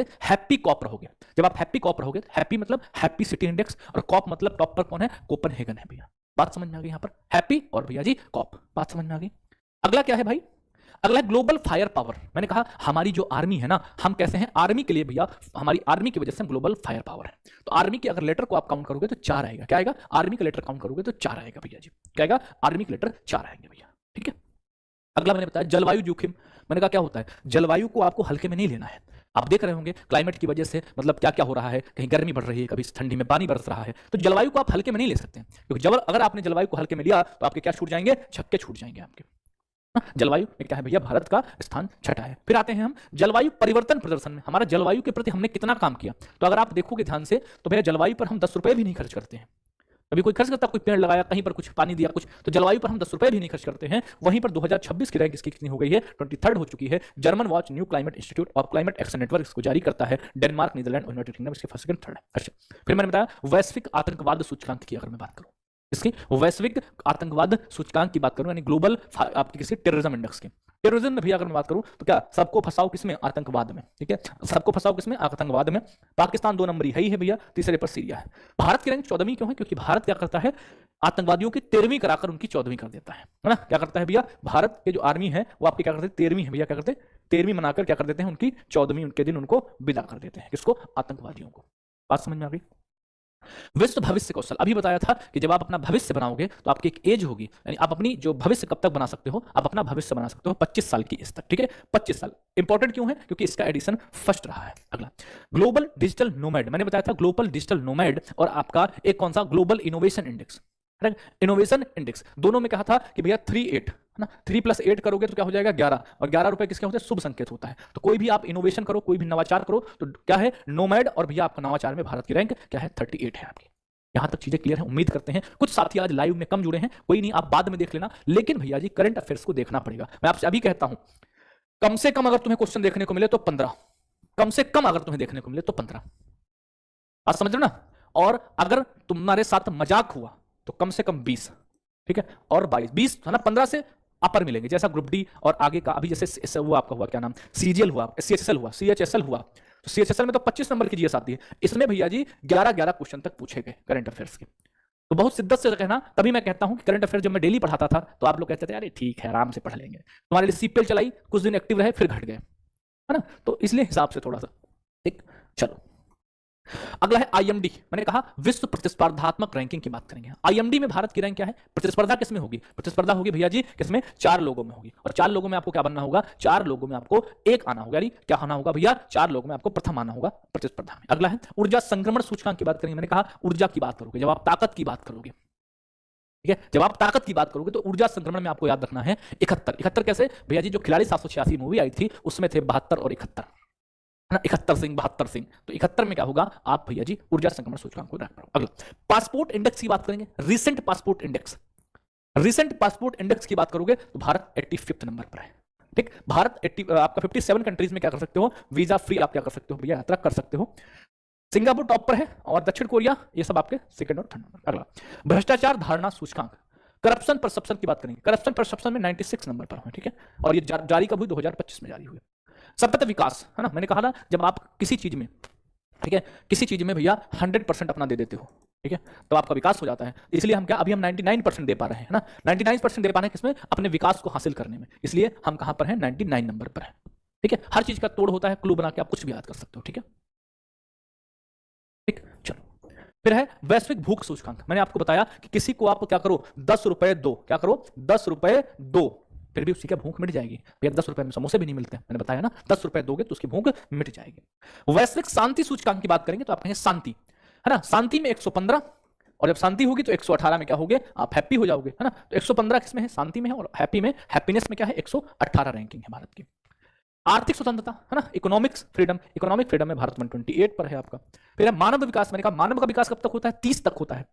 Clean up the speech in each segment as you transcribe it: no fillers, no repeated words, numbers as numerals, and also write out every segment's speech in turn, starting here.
थे happy corp रहोगे। जब आप हैप्पी कॉप रहोगे, हैप्पी मतलब हैप्पी सिटी इंडेक्स, और कॉप मतलब टॉप पर कौन है, कोपेनहेगन है भैया। बात समझ में आ गई यहाँ पर, हैप्पी और भैया जी कॉप, बात समझ में आ गई। अगला क्या है भाई, अगला है ग्लोबल फायर पावर। मैंने कहा हमारी जो आर्मी है ना, हम कैसे हैं, आर्मी के लिए भैया, हमारी आर्मी की वजह से हम ग्लोबल फायर पावर है। तो आर्मी के अगर लेटर को आप काउंट करोगे तो 4 आएगा। क्या आएगा, आर्मी का लेटर काउंट करोगे तो 4 आएगा भैया जी। क्या आएगा, आर्मी के लेटर 4 आएंगे भैया, ठीक है। अगला मैंने बताया जलवायु जोखिम। मैंने कहा क्या होता है, जलवायु को आपको हल्के में नहीं लेना है। आप देख रहे होंगे क्लाइमेट की वजह से मतलब क्या क्या हो रहा है, कहीं गर्मी बढ़ रही है, कभी ठंडी में पानी बरस रहा है, तो जलवायु को आप हल्के में नहीं ले सकते, क्योंकि जब अगर आपने जलवायु को हल्के में लिया तो आपके क्या छूट जाएंगे, छक्के छूट जाएंगे आपके। जलवायु में क्या है भैया, भारत का स्थान 6ठा है। फिर आते हैं हम जलवायु परिवर्तन प्रदर्शन में, हमारा जलवायु के प्रति हमने कितना काम किया। तो अगर आप देखोगे ध्यान से तो भैया जलवायु पर हम 10 रुपए भी नहीं खर्च करते हैं। अभी कोई खर्च करता, कोई पेड़ लगाया, कहीं पर कुछ पानी दिया कुछ, तो जलवायु पर हम 10 रुपए भी नहीं खर्च करते हैं। वहीं पर 2026 की रैंक इसकी कितनी हो गई है, 23rd हो चुकी है। German watch new climate institute of climate action network इसको जारी करता है। डेनमार्क, नीदरलैंड और यूनाइटेड किंगडम इसके फर्स्ट, सेकंड, थर्ड है। अच्छा, फिर मैंने बताया वैश्विक आतंकवाद सूचकांक की अगर मैं बात करूं, इसकी वैश्विक आतंकवाद सूचकांक की बात करूं, यानी ग्लोबल आपकी किसी टेररिज्म इंडेक्स की। टेररिज्म में भी अगर मैं बात करूं तो क्या सबको फंसाओ किसमें, आतंकवाद में, ठीक है, सबको फंसाओ किसमें, आतंकवाद में। पाकिस्तान 2 नंबर ही है भैया, तीसरे पर सीरिया है। भारत की रैंक 14वीं क्यों है, क्योंकि भारत क्या करता है, आतंकवादियों की 13वीं कराकर उनकी 14वीं कर देता है ना। क्या करता है भैया, भारत के जो आर्मी है वो आपकी क्या करते हैं, 13वीं है भैया, क्या करते हैं 13वीं मनाकर क्या कर देते हैं, उनकी 14वीं उनके दिन उनको विदा कर देते हैं, किसको, आतंकवादियों को। बात समझ में आ गई। विश्व भविष्य कौशल, अभी बताया था कि जब आप अपना भविष्य बनाओगे तो आपकी एक एज होगी, यानी आप अपनी जो भविष्य कब तक बना सकते हो, आप अपना भविष्य बना सकते हो 25 साल की एज तक, ठीक है। 25 साल इंपॉर्टेंट क्यों है, क्योंकि इसका एडिशन फर्स्ट रहा है। अगला ग्लोबल डिजिटल नोमैड, मैंने बताया था ग्लोबल डिजिटल नोमैड और आपका एक कौन सा, global innovation index, innovation index, दोनों में कहा था कि भैया 3-8 है ना, 3 + 8 करोगे तो क्या हो जाएगा 11, और 11 रुपए किसके होते हैं, शुभ संकेत होता है। तो कोई भी आप इनोवेशन करो, कोई भी नवाचार करो तो क्या है, नोमैड, और भैया आपका नवाचार में भारत की रैंक क्या है, 38 है आपकी। यहां तक चीजें क्लियर है, उम्मीद करते हैं। कुछ साथी आज लाइव में कम जुड़े हैं, कोई नहीं, आप बाद में देख लेना, लेकिन भैया जी करंट अफेयर्स को देखना पड़ेगा। मैं आपसे अभी कहता हूं, कम से कम अगर तुम्हें क्वेश्चन देखने को मिले तो 15, कम से कम अगर तुम्हें देखने को मिले तो 15, बात समझ रहे ना। और अगर तुम्हारे साथ मजाक हुआ तो कम से कम 20, ठीक है, और 22 है ना, 15 से अपर मिलेंगे। जैसा ग्रुप डी और आगे का, अभी जैसे वो आपका हुआ क्या नाम, सीजीएल हुआ, सीएचएसएल हुआ, सीएचएसएल हुआ, तो सीएचएसएल में तो 25 नंबर की जीएस आती है, इसमें भैया जी 11 क्वेश्चन तक पूछे गए करंट अफेयर्स के। तो बहुत शिद्दत से कहना, तभी मैं कहता हूं कि करंट अफेयर जब मैं डेली पढ़ाता था तो आप लोग कहते थे अरे ठीक है आराम से पढ़ लेंगे, तुम्हारे लिए सीपीएल चलाई, कुछ दिन एक्टिव रहे फिर घट गए, है ना, तो इसलिए हिसाब से थोड़ा सा, ठीक। चलो अगला है आईएमडी, मैंने कहा विश्व प्रतिस्पर्धात्मक रैंकिंग की बात करेंगे। आईएमडी में भारत की रैंक क्या है, प्रतिस्पर्धा किसमें होगी, प्रतिस्पर्धा होगी भैया जी किसमें, 4 लोगों में होगी, और 4 लोगों में आपको क्या बनना होगा, 4 लोगों में आपको एक आना होगा, यानी क्या आना होगा भैया, 4 लोगों में आपको प्रथम आना होगा प्रतिस्पर्धा में। अगला है ऊर्जा संक्रमण सूचकांक की बात करेंगे। मैंने कहा ऊर्जा की बात करोगे जब आप ताकत की बात करोगे, ठीक है, जब आप ताकत की बात करोगे तो ऊर्जा संक्रमण में आपको याद रखना है 71 कैसे भैया जी, जो खिलाड़ी 786 मूवी आई थी उसमें थे 72 और 71, 71 सिंह 72 सिंह, तो 71 में क्या होगा, आप भैया जी ऊर्जा संक्रमण सूचकांक को रख पाओ। अगला पासपोर्ट इंडेक्स की बात करेंगे, recent passport index, recent passport index की बात करोगे तो भारत 85 नंबर पर है, ठीक। भारत 80 आपका 57 कंट्रीज में क्या कर सकते हो, वीजा फ्री आप क्या कर सकते हो भैया, यात्रा कर सकते हो। सिंगापुर टॉप पर है और दक्षिण कोरिया ये सब आपके सेकंड और थर्ड नंबर। अगला भ्रष्टाचार धारणा सूचकांक, करप्शन परसेप्शन की बात करेंगे, करप्शन परसेप्शन में 96 नंबर पर है, ठीक है, और ये जारी कब हुई, 2025 में जारी हुई। सतत विकास है ना, मैंने कहा ना जब आप किसी चीज में, ठीक है, किसी चीज में भैया 100% अपना दे देते हो, ठीक है, तो आपका विकास हो जाता है। इसलिए हम क्या, अभी हम 99% दे पा रहे हैं ना, 99% दे पा रहे हैं किसमें, अपने विकास को हासिल करने में, इसलिए हम कहां पर हैं, 99 नंबर पर है, ठीक है। हर चीज का तोड़ होता है, क्लू बना के आप कुछ भी याद कर सकते हो, ठीक है, ठीक। चलो फिर है वैश्विक भूख सूचकांक, मैंने आपको बताया कि किसी को आप क्या करो, 10 रुपए दो, क्या करो 10 रुपए दो, फिर भी उसकी क्या भूख मिट जाएगी भैया, 10 रुपए में समोसे भी नहीं मिलते, मैंने बताया ना, 10 रुपए दोगे तो उसकी भूख मिट जाएगी। वैश्विक शांति सूचकांक की बात करेंगे तो आप कहेंगे शांति, है ना, शांति में 115, और जब शांति होगी तो 118 में क्या होगे, आप हैप्पी हो जाओगे, है ना, तो 115 किसमें है, शांति में है, और हैप्पी में, हैप्पीनेस में क्या है, 118 रैंकिंग है भारत की। आर्थिक स्वतंत्रता है ना, इकोनॉमिक्स फ्रीडम, इकोनॉमिक फ्रीडम में भारत 128 पर है आपका। फिर है मानव विकास, मैंने कहा मानव का विकास कब तक होता है, 30 तक होता है,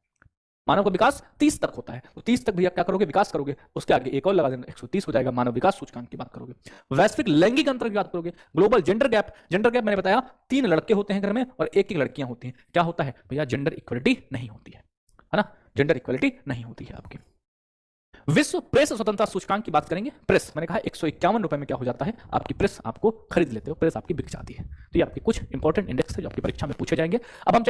मानव का विकास 30 तक होता है, तो 30 तक भैया क्या करोगे, विकास करोगे, उसके आगे एक और लगा देना, 130 हो जाएगा मानव विकास सूचकांक की बात करोगे। वैश्विक लैंगिक अंतर की बात करोगे, global gender gap, gender gap मैंने बताया 3 लड़के होते हैं घर में और 1 लड़कियां होती हैं, क्या होता है भैया, जेंडर इक्वलिटी नहीं होती है ना, जेंडर इक्वलिटी नहीं होती है आपकी। विश्व प्रेस स्वतंत्रता सूचकांक की बात करेंगे। प्रेस मैंने कहा 151 रुपए में क्या हो जाता है, आपकी प्रेस आपको खरीद लेते हो, प्रेस आपकी बिक जाती है। तो ये आपके कुछ इंपॉर्टेंट इंडेक्स है जो आपकी परीक्षा में पूछे जाएंगे। अब हम